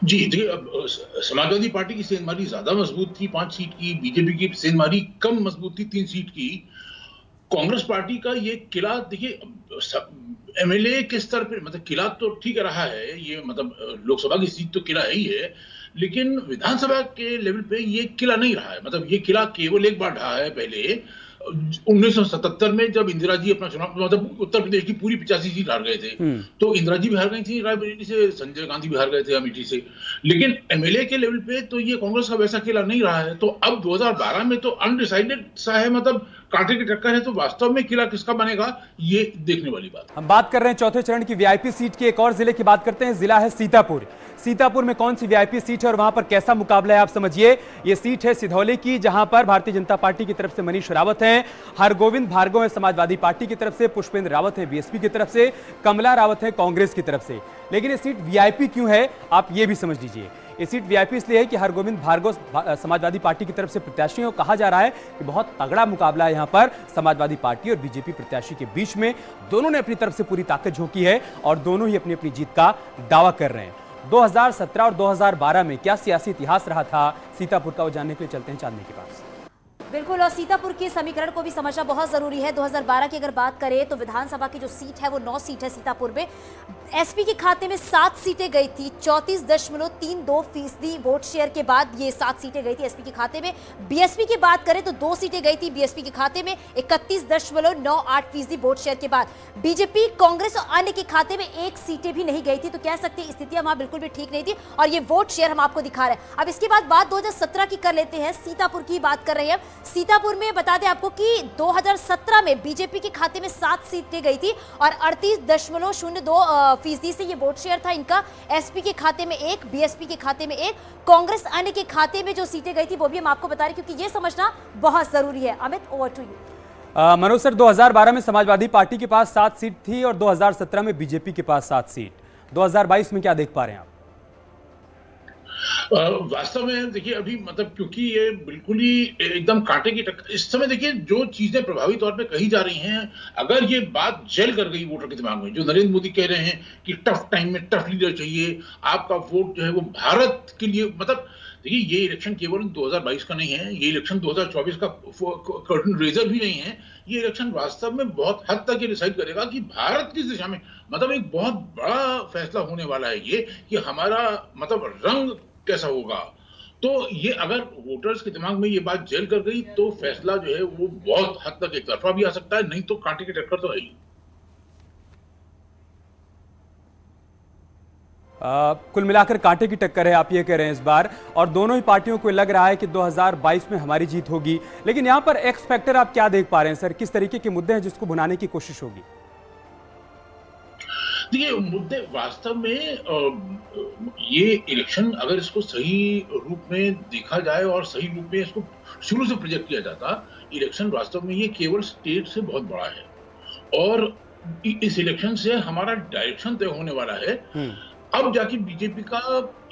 जी देखिए, अब समाजवादी पार्टी की सेंधमारी ज्यादा मजबूत थी 5 सीट की, बीजेपी की सेंधमारी कम मजबूत थी 3 सीट की। कांग्रेस पार्टी का ये किला देखिए, एमएलए के स्तर पर मतलब किला तो ठीक रहा है, ये मतलब लोकसभा की सीट तो किला है ही है, लेकिन विधानसभा के लेवल पे ये किला नहीं रहा है। मतलब ये किला केवल एक बार रहा है पहले 1977 में, जब इंदिरा जी अपना चुनाव, मतलब उत्तर प्रदेश की पूरी 85 सीट हार गए थे। तो इंदिरा जी भी हार गई थी रायबरेली से, संजय गांधी भी हार गए थे अमेठी से। लेकिन एमएलए के लेवल पे तो ये कांग्रेस का वैसा किला नहीं रहा है। तो अब 2012 में तो अनडिसाइडेड सा है, मतलब कांटे की टक्कर है। तो वास्तव में किला किसका बनेगा ये देखने वाली बात। हम बात कर रहे हैं चौथे चरण की वीआईपी सीट की। एक और जिले की बात करते हैं, जिला है सीतापुर। सीतापुर में कौन सी वीआईपी सीट है और वहां पर कैसा मुकाबला है, आप समझिए। ये सीट है सिधौली की, जहां पर भारतीय जनता पार्टी की तरफ से मनीष रावत हैं, हरगोविंद भार्गव है समाजवादी पार्टी की तरफ से, पुष्पेंद्र रावत है बीएसपी की तरफ से, कमला रावत है कांग्रेस की तरफ से। लेकिन ये सीट वीआईपी क्यों है, आप ये भी समझ लीजिए। ये सीट वीआईपी इसलिए है कि हरगोविंद भार्गव समाजवादी पार्टी की तरफ से प्रत्याशी है और कहा जा रहा है कि बहुत तगड़ा मुकाबला है यहां पर समाजवादी पार्टी और बीजेपी प्रत्याशी के बीच में। दोनों ने अपनी तरफ से पूरी ताकत झोंकी है और दोनों ही अपनी अपनी जीत का दावा कर रहे हैं। 2017 और 2012 में क्या सियासी इतिहास रहा था सीतापुर का, वो जानने के लिए चलते हैं चांदनी के पास। बिल्कुल, और सीतापुर के समीकरण को भी समझना बहुत जरूरी है। 2012 की अगर बात करें तो विधानसभा की जो सीट है वो 9 सीट है सीतापुर में। एसपी के खाते में 7 सीटें गई थी, 34.32% वोट शेयर के बाद ये 7 सीटें गई थी एसपी के खाते में। बीएसपी की बात करें तो 2 सीटें गई थी बीएसपी के खाते में 31.98% वोट शेयर के बाद। बीजेपी, कांग्रेस और अन्य के खाते में 1 सीटें भी नहीं गई थी। तो कह सकते हैं स्थितियां वहां बिल्कुल भी ठीक नहीं थी और ये वोट शेयर हम आपको दिखा रहे हैं। अब इसके बाद बात 2017 की कर लेते हैं, सीतापुर की बात कर रहे हैं। सीतापुर में बता दें आपको कि 2017 में बीजेपी के खाते में 7 सीटें गई थी और 38.02% से ये वोट शेयर था इनका। एसपी के खाते में 1, बीएसपी के खाते में 1, कांग्रेस अन्य के खाते में जो सीटें गई थी वो भी हम आपको बता रहे हैं, क्योंकि ये समझना बहुत जरूरी है। Amit, over to you. Manoj sir, 2012 में समाजवादी पार्टी के पास 7 सीट थी और 2017 में बीजेपी के पास 7 सीट। 2022 में क्या देख पा रहे हैं आप? वास्तव में देखिए, अभी मतलब क्योंकि ये बिल्कुल ही एकदम कांटे की टक्कर इस समय, देखिए जो चीजें प्रभावी तौर पे कही जा रही हैं, अगर ये बात जेल कर गई वोटर के दिमाग में, जो नरेंद्र मोदी कह रहे हैं कि टफ टाइम में टफ लीडर चाहिए, आपका वोट जो है वो भारत के लिए, मतलब देखिए ये इलेक्शन केवल 2022 का नहीं है, ये इलेक्शन 2024 का कर्टन रेजर भी नहीं है। ये इलेक्शन वास्तव में बहुत हद तक ये डिसाइड करेगा कि भारत किस दिशा में, मतलब एक बहुत बड़ा फैसला होने वाला है ये, कि हमारा मतलब रंग कैसा होगा। तो ये अगर वोटर्स के दिमाग में ये बात जेल कर गई तो फैसला जो है वो बहुत हद तक एक तरफा भी आ सकता है, नहीं तो कांटे की टक्कर तो है ही। कुल मिलाकर कांटे की टक्कर है, आप ये कह रहे हैं इस बार, और दोनों ही पार्टियों को लग रहा है कि 2022 में हमारी जीत होगी। लेकिन यहां पर एक्स फैक्टर आप क्या देख पा रहे हैं सर, किस तरीके के मुद्दे हैं जिसको भुनाने की कोशिश होगी? देखिए, मुद्दे वास्तव में ये इलेक्शन अगर इसको सही रूप में देखा जाए और सही रूप में इसको शुरू से प्रोजेक्ट किया जाता, इलेक्शन वास्तव में ये केवल स्टेट से बहुत बड़ा है और इस इलेक्शन से हमारा डायरेक्शन तय होने वाला है। अब जाके बीजेपी का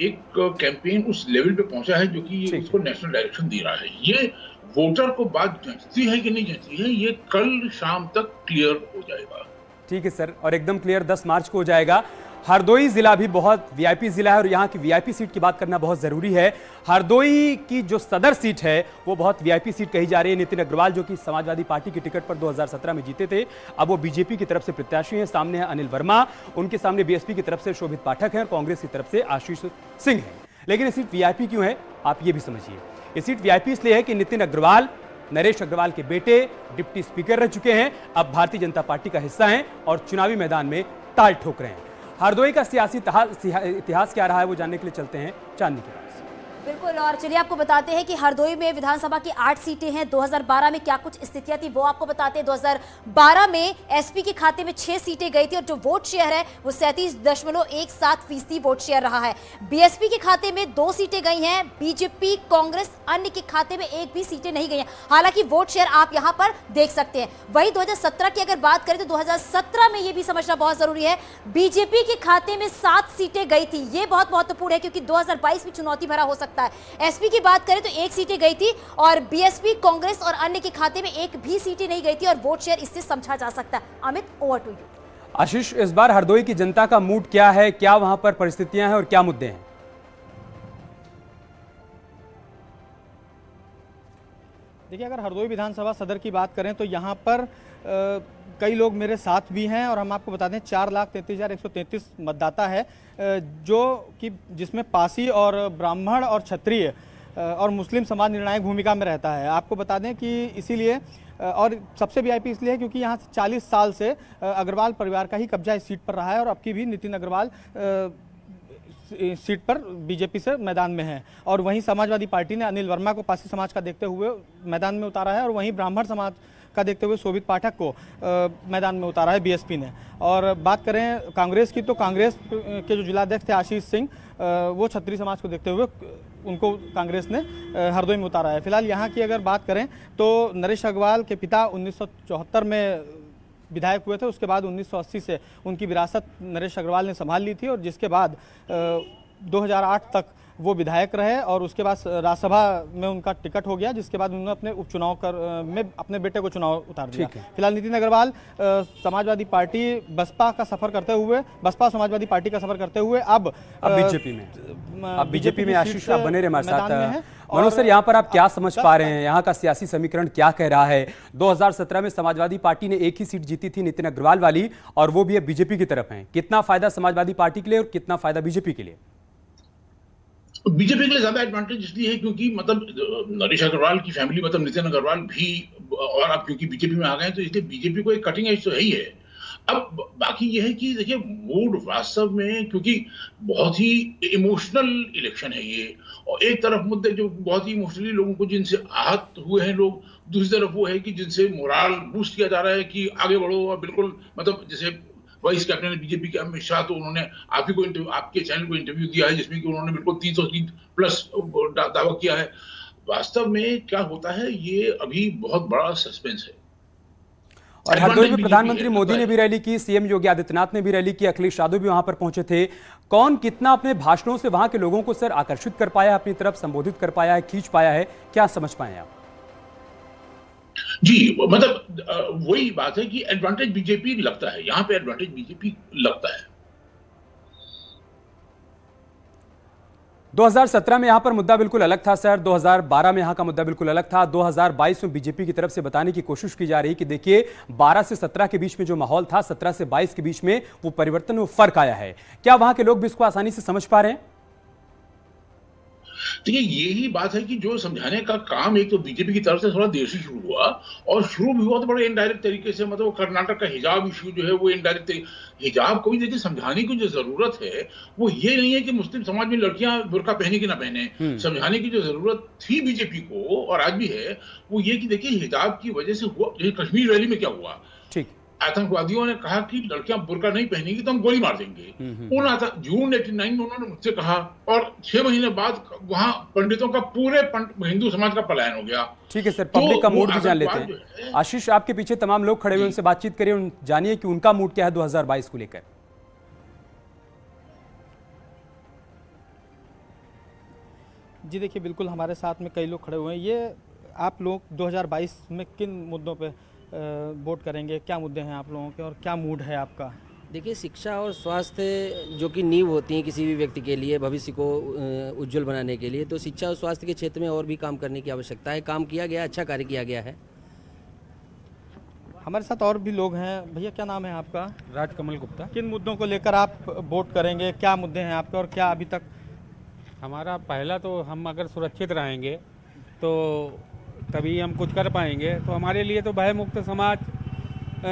एक कैंपेन उस लेवल पे पहुंचा है जो कि उसको नेशनल डायरेक्शन दे रहा है। ये वोटर को बात जंचती है कि नहीं जंचती है, ये कल शाम तक क्लियर हो जाएगा। ठीक है सर, और एकदम क्लियर 10 मार्च को हो जाएगा। हरदोई जिला भी बहुत वीआईपी जिला है और यहाँ की वीआईपी सीट की बात करना बहुत जरूरी है। हरदोई की जो सदर सीट है वो बहुत वीआईपी सीट कही जा रही है। नितिन अग्रवाल जो कि समाजवादी पार्टी की टिकट पर 2017 में जीते थे, अब वो बीजेपी की तरफ से प्रत्याशी हैं। सामने है अनिल वर्मा, उनके सामने बीएसपी की तरफ से शोभित पाठक है और कांग्रेस की तरफ से आशीष सिंह है। लेकिन ये सीट वीआईपी क्यों है, आप ये भी समझिए। ये सीट वीआईपी इसलिए है कि नितिन अग्रवाल नरेश अग्रवाल के बेटे डिप्टी स्पीकर रह चुके हैं, अब भारतीय जनता पार्टी का हिस्सा हैं और चुनावी मैदान में ताल ठोक रहे हैं। हरदोई का सियासी इतिहास क्या रहा है वो जानने के लिए चलते हैं चांदनी के पास। बिल्कुल, और चलिए आपको बताते हैं कि हरदोई में विधानसभा की 8 सीटें हैं। 2012 में क्या कुछ स्थितियां थी वो आपको बताते हैं। 2012 में एसपी के खाते में 6 सीटें गई थी और जो वोट शेयर है वो 37.17% वोट शेयर रहा है। बीएसपी के खाते में 2 सीटें गई हैं, बीजेपी कांग्रेस अन्य के खाते में 1 भी सीटें नहीं गई हैं। हालांकि वोट शेयर आप यहां पर देख सकते हैं। वही 2017 की अगर बात करें तो 2017 में ये भी समझना बहुत जरूरी है, बीजेपी के खाते में 7 सीटें गई थी। ये बहुत महत्वपूर्ण है क्योंकि 2022 में चुनौती भरा हो सकता है। एसपी की बात करें तो 1 सीटें गई थी और बीएसपी कांग्रेस और अन्य के खाते में 1 भी सीटें नहीं गई थी और वोट शेयर इससे समझा जा सकता है। Amit, over to you. Ashish, इस बार हरदोई की जनता का मूड क्या है, क्या वहां पर परिस्थितियां हैं और क्या मुद्दे हैं? देखिए, अगर हरदोई विधानसभा सदर की बात करें तो यहाँ पर कई लोग मेरे साथ भी हैं और हम आपको बता दें 4,33,133 मतदाता है जो कि जिसमें पासी और ब्राह्मण और क्षत्रिय और मुस्लिम समाज निर्णायक भूमिका में रहता है। आपको बता दें कि इसीलिए और सबसे वीआईपी इसलिए है क्योंकि यहाँ से 40 साल से अग्रवाल परिवार का ही कब्जा इस सीट पर रहा है और अब की भी नितिन अग्रवाल सीट पर बीजेपी से मैदान में है। और वहीं समाजवादी पार्टी ने अनिल वर्मा को पासी समाज का देखते हुए मैदान में उतारा है और वहीं ब्राह्मण समाज का देखते हुए शोभित पाठक को मैदान में उतारा है बीएसपी ने। और बात करें कांग्रेस की तो कांग्रेस के जो जिलाध्यक्ष थे आशीष सिंह, वो क्षत्रिय समाज को देखते हुए उनको कांग्रेस ने हरदोई में उतारा है। फिलहाल यहाँ की अगर बात करें तो नरेश अग्रवाल के पिता 1974 में विधायक हुए थे, उसके बाद 1980 से उनकी विरासत नरेश अग्रवाल ने संभाल ली थी और जिसके बाद 2008 तक वो विधायक रहे और उसके बाद राज्यसभा में उनका टिकट हो गया, जिसके बाद उन्होंने अपने उपचुनाव में अपने बेटे को चुनाव उतार दिया। फिलहाल नितिन अग्रवाल समाजवादी पार्टी बसपा का सफर करते हुए समाजवादी पार्टी का सफर करते हुए अब बीजेपी में आशीष आप बने रहे हमारे साथ। मनोज सर, यहाँ पर आप क्या समझ पा रहे हैं, यहाँ का सियासी समीकरण क्या कह रहा है? 2017 में समाजवादी पार्टी ने 1 ही सीट जीती थी नितिन अग्रवाल वाली और वो भी अब बीजेपी की तरफ है। कितना फायदा समाजवादी पार्टी के लिए और कितना फायदा बीजेपी के लिए? बीजेपी के लिए ज्यादा एडवांटेज इसलिए है क्योंकि मतलब नरेश अग्रवाल की फैमिली मतलब नितिन अग्रवाल भी और अब क्योंकि बीजेपी में आ गए तो इसलिए बीजेपी को एक कटिंग एज तो है ही है। अब बाकी यह है कि देखिए मूड वास्तव में क्योंकि बहुत ही इमोशनल इलेक्शन है ये, और एक तरफ मुद्दे जो बहुत ही इमोशनली लोगों को जिनसे आहत हुए हैं लोग, दूसरी तरफ वो है कि जिनसे मोरल बूस्ट किया जा रहा है कि आगे बढ़ो और बिल्कुल मतलब जैसे वाइस कैप्टन है बीजेपी के अमित शाह, तो उन्होंने आप ही को आपके चैनल को इंटरव्यू दिया है जिसमें कि उन्होंने बिल्कुल 300+ दावा किया है। वास्तव में क्या होता है ये अभी बहुत बड़ा सस्पेंस है। और हरदोई में प्रधानमंत्री मोदी ने भी रैली की, सीएम योगी आदित्यनाथ ने भी रैली की, अखिलेश यादव भी वहां पर पहुंचे थे। कौन कितना अपने भाषणों से वहां के लोगों को सर आकर्षित कर पाया, अपनी तरफ संबोधित कर पाया है, खींच पाया है, क्या समझ पाए आप? जी, मतलब वही बात है कि एडवांटेज बीजेपी लगता है, यहां पे एडवांटेज बीजेपी लगता है। 2017 में यहां पर मुद्दा बिल्कुल अलग था सर, 2012 में यहां का मुद्दा बिल्कुल अलग था। 2022 में बीजेपी की तरफ से बताने की कोशिश की जा रही कि देखिए 12 से 17 के बीच में जो माहौल था, 17 से 22 के बीच में वो परिवर्तन, वो फर्क आया है। क्या वहां के लोग भी इसको आसानी से समझ पा रहे हैं? देखिए यही बात है कि जो समझाने का काम एक तो बीजेपी की तरफ से थोड़ा देर से शुरू हुआ और शुरू भी हुआ तो बड़े इनडायरेक्ट तरीके से, मतलब कर्नाटक का हिजाब इश्यू जो है वो इनडायरेक्ट हिजाब को भी देखिए समझाने की जो जरूरत है वो ये नहीं है कि मुस्लिम समाज में लड़कियां बुर्का पहने कि ना पहने, समझाने की जो जरूरत थी बीजेपी को और आज भी है वो ये कि देखिए हिजाब की वजह से हुआ, कश्मीर रैली में क्या हुआ, ठीक आतंकवादियों ने कहा कि लड़कियां बुर्का नहीं पहनेंगी तो हम गोली मार देंगे। जून 89 में उन्होंने मुझसे कहा, और 6 महीने बाद वहां पंडितों का पूरे हिंदू समाज का पलायन हो गया। ठीक है सर, पब्लिक का मूड भी जान लेते हैं। आशीष, आपके पीछे तमाम लोग खड़े हुए, उनसे बातचीत करिए, जानिए कि उनका मूड क्या है 2022 को लेकर। जी देखिए, बिल्कुल हमारे साथ में कई लोग खड़े हुए हैं। ये आप लोग 2022 में किन मुद्दों पे वोट करेंगे, क्या मुद्दे हैं आप लोगों के और क्या मूड है आपका? देखिए, शिक्षा और स्वास्थ्य जो कि नींव होती हैं किसी भी व्यक्ति के लिए भविष्य को उज्जवल बनाने के लिए, तो शिक्षा और स्वास्थ्य के क्षेत्र में और भी काम करने की आवश्यकता है। काम किया गया, अच्छा कार्य किया गया है। हमारे साथ और भी लोग हैं। भैया, क्या नाम है आपका? राजकमल गुप्ता। किन मुद्दों को लेकर आप वोट करेंगे, क्या मुद्दे हैं आपके और क्या अभी तक? हमारा पहला तो हम अगर सुरक्षित रहेंगे तो तभी हम कुछ कर पाएंगे। तो हमारे लिए तो भय मुक्त समाज,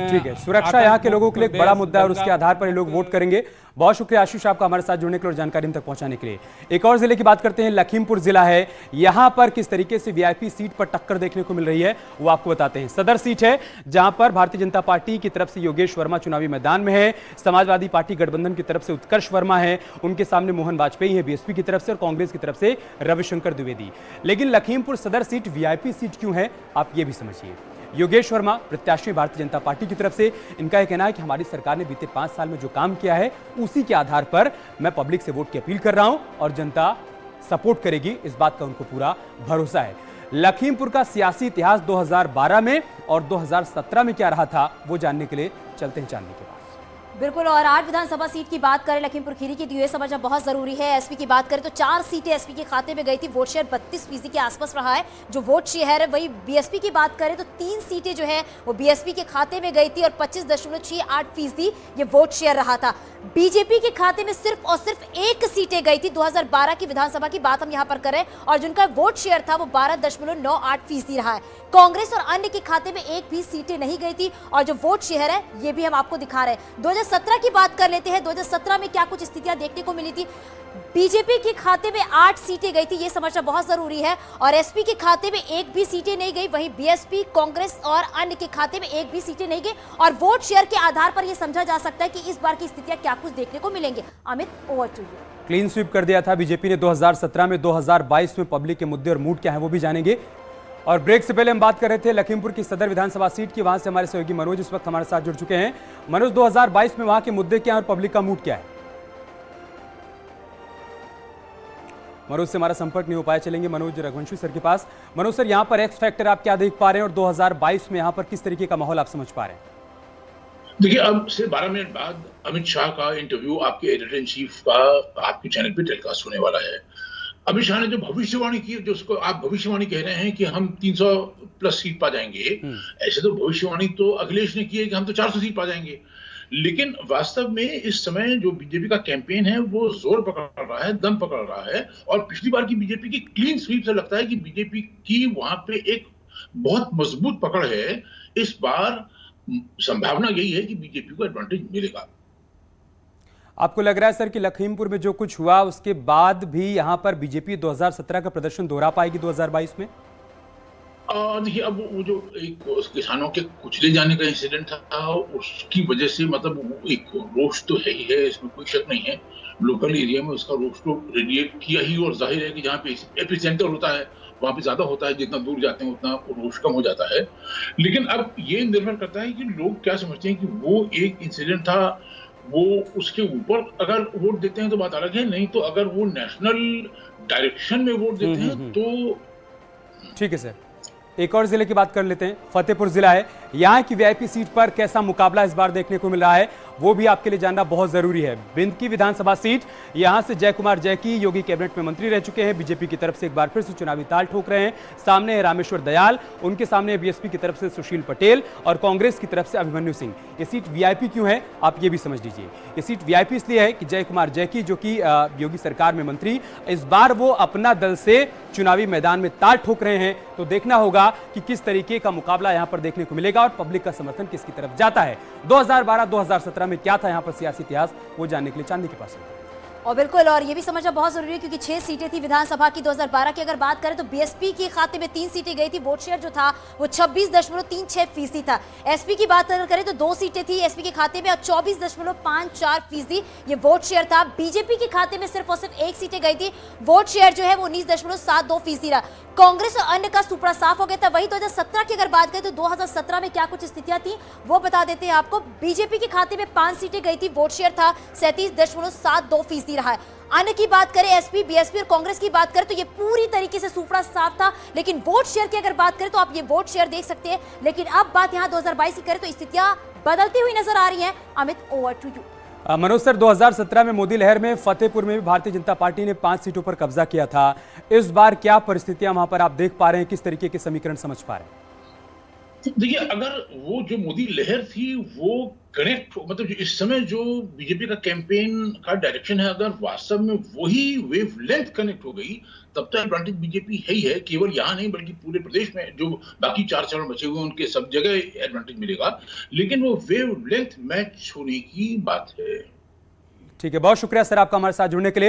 ठीक है, सुरक्षा यहाँ के लोगों के लिए एक बड़ा मुद्दा है और उसके आधार पर ये लोग वोट करेंगे। बहुत शुक्रिया आशीष आपका हमारे साथ जुड़ने के लिए और जानकारी हम तक पहुंचाने के लिए। एक और जिले की बात करते हैं, लखीमपुर जिला है। यहां पर किस तरीके से वीआईपी सीट पर टक्कर देखने को मिल रही है वो आपको बताते हैं। सदर सीट है जहां पर भारतीय जनता पार्टी की तरफ से योगेश वर्मा चुनावी मैदान में है, समाजवादी पार्टी गठबंधन की तरफ से उत्कर्ष वर्मा है, उनके सामने मोहन वाजपेयी है बीएसपी की तरफ से, और कांग्रेस की तरफ से रविशंकर द्विवेदी। लेकिन लखीमपुर सदर सीट वीआईपी सीट क्यों है, आप ये भी समझिए। योगेश वर्मा प्रत्याशी भारतीय जनता पार्टी की तरफ से, इनका यह कहना है कि हमारी सरकार ने बीते 5 साल में जो काम किया है उसी के आधार पर मैं पब्लिक से वोट की अपील कर रहा हूं और जनता सपोर्ट करेगी, इस बात का उनको पूरा भरोसा है। लखीमपुर का सियासी इतिहास 2012 में और 2017 में क्या रहा था वो जानने के लिए चलते हैं चांदनी के पास। बिल्कुल, और 8 विधानसभा सीट की बात करें लखीमपुर खीरी की तो ये समझना बहुत जरूरी है। एसपी की बात करें तो 4 सीटें एसपी के खाते में गई थी, वोट शेयर 32% के आसपास रहा है जो वोट शेयर है। वही बीएसपी की बात करें तो 3 सीटें जो है वो बीएसपी के खाते में गई थी और 25.68% ये वोट शेयर रहा था। बीजेपी के खाते में सिर्फ और सिर्फ 1 सीटें गई थी। 2012 की विधानसभा की बात हम यहाँ पर करें और जिनका वोट शेयर था वो 12.98% रहा है। कांग्रेस और अन्य के खाते में 1 भी सीटें नहीं गई थी और जो वोट शेयर है ये भी हम आपको दिखा रहे हैं। 2017 की बात कर लेते हैं। 2017 में क्या कुछ स्थितियां देखने को मिली थी। बीजेपी के खाते में 8 सीटें गई थी, ये समझना बहुत जरूरी है, और एसपी के खाते में 1 भी सीटें नहीं गई। वहीं बीएसपी, कांग्रेस और अन्य के खाते में 1 भी सीटें नहीं गई और वोट शेयर के आधार पर यह समझा जा सकता है कि इस बार की स्थितियां क्या कुछ देखने को मिलेंगे। Amit, over to you. Clean sweep कर दिया था बीजेपी ने 2017 में, 2022 में पब्लिक के मुद्दे और मूड क्या है वो भी जानेंगे। और ब्रेक से पहले हम बात कर रहे थे लखीमपुर की सदर विधानसभा सीट की, वहां से हमारे सहयोगी मनोज इस वक्त हमारे साथ जुड़ चुके हैं। मनोज, 2022 में वहां के मुद्दे क्या है और पब्लिक का मूड क्या है? मनोज से हमारा संपर्क नहीं हो पाया, चलेंगे मनोज रघुवंशी सर के पास। मनोज सर, यहाँ पर एक्स फैक्टर आप क्या देख पा रहे हैं और 2022 में यहाँ पर किस तरीके का माहौल आप समझ पा रहे हैं? देखिए, अब से 12 मिनट बाद अमित शाह का इंटरव्यू आपके एडिटर इन चीफ का आपके चैनल पे टेलीकास्ट होने वाला है। अमित शाह ने जो भविष्यवाणी की, जो उसको आप भविष्यवाणी कह रहे हैं कि हम 300 प्लस सीट पा जाएंगे, ऐसे तो भविष्यवाणी तो अखिलेश ने की है कि हम तो 400 सीट पा जाएंगे। लेकिन वास्तव में इस समय जो बीजेपी का कैंपेन है वो जोर पकड़ रहा है, दम पकड़ रहा है, और पिछली बार की बीजेपी की क्लीन स्वीप से लगता है कि बीजेपी की वहां पे एक बहुत मजबूत पकड़ है। इस बार संभावना यही है कि बीजेपी को एडवांटेज मिलेगा। आपको लग रहा है सर कि लखीमपुर में जो कुछ हुआ उसके बाद भी यहां पर बीजेपी 2017 का प्रदर्शन दोहरा पाएगी 2022 में? देखिए, अब वो जो एक किसानों के कुचले जाने का इंसिडेंट था उसकी वजह से मतलब एक रोष तो है ही है, इसमें कोई शक नहीं है। लोकल एरिया में उसका रोष तो रेडिएट किया ही, और जाहिर है कि जहाँ पे एपिसेंटर होता है वहां पे ज्यादा होता है, जितना दूर जाते हैं उतना रोष कम हो जाता है। लेकिन अब ये निर्भर करता है कि लोग क्या समझते हैं कि वो एक इंसिडेंट था, वो उसके ऊपर अगर वोट देते हैं तो बात अलग है, नहीं तो अगर वो नेशनल डायरेक्शन में वोट देते हैं तो ठीक है सर। एक और जिले की बात कर लेते हैं, फतेहपुर जिला है। यहाँ की वीआईपी सीट पर कैसा मुकाबला इस बार देखने को मिल रहा है वो भी आपके लिए जानना बहुत जरूरी है। बिंद की विधानसभा सीट, यहां से जय कुमार जैकी योगी कैबिनेट में मंत्री रह चुके हैं, बीजेपी की तरफ से एक बार फिर से चुनावी ताल ठोक रहे हैं। सामने है रामेश्वर दयाल, उनके सामने बीएसपी की तरफ से सुशील पटेल और कांग्रेस की तरफ से अभिमन्यु सिंह। ये सीट वीआईपी क्यों है आप ये भी समझ लीजिए। ये सीट वीआईपी इसलिए है कि जय कुमार जैकी जो कि योगी सरकार में मंत्री, इस बार वो अपना दल से चुनावी मैदान में ताल ठोक रहे हैं। तो देखना होगा कि किस तरीके का मुकाबला यहां पर देखने को मिलेगा और पब्लिक का समर्थन किसकी तरफ जाता है। 2012-2017 में क्या था यहां पर सियासी इतिहास वो जानने के लिए चांदनी के पास। और बिल्कुल, और ये भी समझना बहुत जरूरी है क्योंकि 6 सीटें थी विधानसभा की 2012 की। अगर बात करें तो बीएसपी के खाते में 3 सीटें गई थी, वोट शेयर जो था वो 26.36% था। एसपी की बात करें तो 2 सीटें थी एसपी के खाते में और 24.54% ये वोट शेयर था। बीजेपी के खाते में सिर्फ और सिर्फ 1 सीटें गई थी, वोट शेयर जो है वो 19.72% रहा। कांग्रेस और अन्य का सुपड़ा साफ हो गया था। वही 2017 की अगर बात करें तो 2017 में क्या कुछ स्थितियां थी वो बता देते हैं आपको। बीजेपी के खाते में 5 सीटें गई थी, वोट शेयर था 37.72% रहा है। अन्य की बात करें एसपी, बीएसपी और कांग्रेस की बात करें तो ये पूरी तरीके से सुपड़ा साफ था। लेकिन वोट शेयर की अगर बात करें तो आप ये वोट शेयर देख सकते हैं। लेकिन अब बात यहां 2022 की करें तो स्थितियां बदलती हुई नजर आ रही हैं। Amit, over to you. Manoj sir, 2017 में मोदी लहर में फतेहपुर में भी भारतीय जनता पार्टी ने 5 सीटों पर कब्जा किया था। इस बार क्या परिस्थितियां वहां पर आप देख पा रहे हैं, किस तरीके के समीकरण समझ पा रहे हैं? देखिए, अगर वो जो मोदी लहर थी वो कनेक्ट, मतलब इस समय जो बीजेपी का कैंपेन का डायरेक्शन है, अगर वास्तव में वही वेवलेंथ कनेक्ट हो गई तब तो एडवांटेज बीजेपी है ही है। केवल यहाँ नहीं बल्कि पूरे प्रदेश में जो बाकी 4 चरण बचे हुए हैं उनके सब जगह एडवांटेज मिलेगा। लेकिन वो वेवलेंथ मैच होने की बात है। ठीक है, बहुत शुक्रिया सर आपका हमारे साथ जुड़ने के लिए।